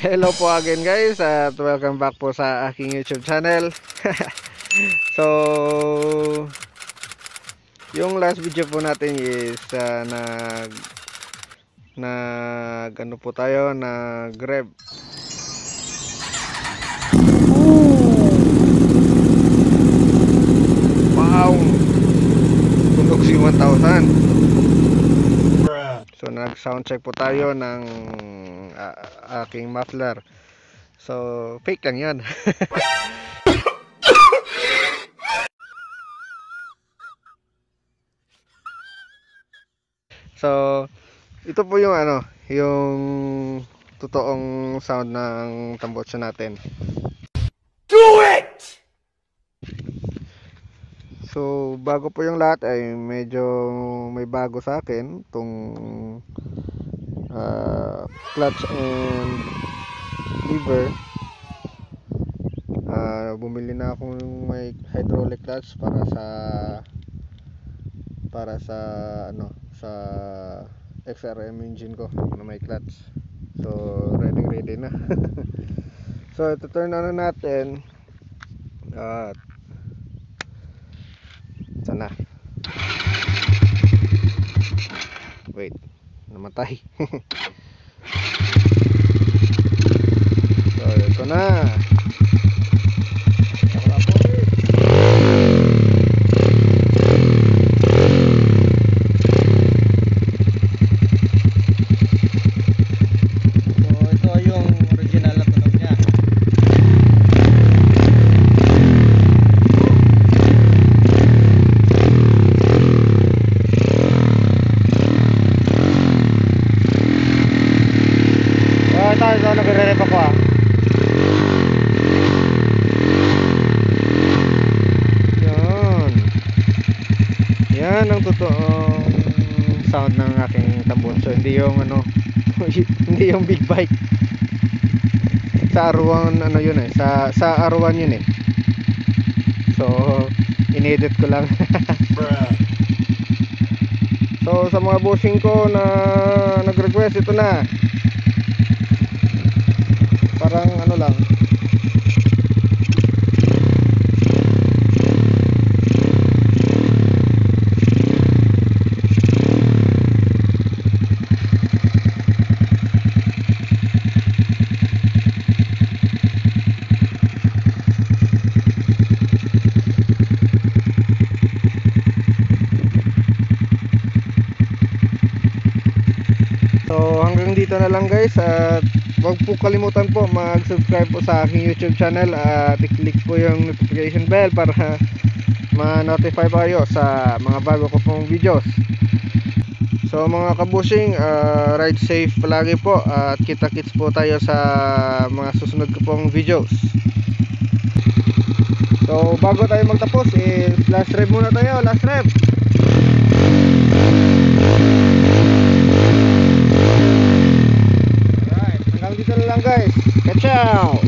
Hello po again guys at welcome back po sa aking YouTube channel. So, yung last video po natin is nag ano po tayo, nag-rev. Wow! Tunog si 1000. So, nag-sound check po tayo ng aking muffler. So, fake lang 'yan. So, ito po yung yung totoong sound ng tambutso natin. Do it! So, bago po yung lahat ay medyo may bago sa akin itong clutch and lever. Bumili na akong may hydraulic clutch para sa sa XRM engine ko na may clutch. So ready na. So ito, turn on na natin at sana wait, namatay. So ito na. Ito nagre-rep ako Yan ang totoong sound ng aking tambutso. Hindi yung hindi yung big bike. Sa R1 yun sa R1 yun So inedit ko lang. So sa mga bossing ko na nag-request, ito na. Parang lang. So hanggang dito na lang guys, at huwag po kalimutan po mag-subscribe po sa aking YouTube channel at i-click po yung notification bell para ma-notify po kayo sa mga bago ko pong videos. So mga kabushing, ride safe palagi po at kita-kits po tayo sa mga susunod ko pong videos. So bago tayo magtapos, last rev muna tayo, last rev. Alright, hanggang dito na lang guys. Ciao!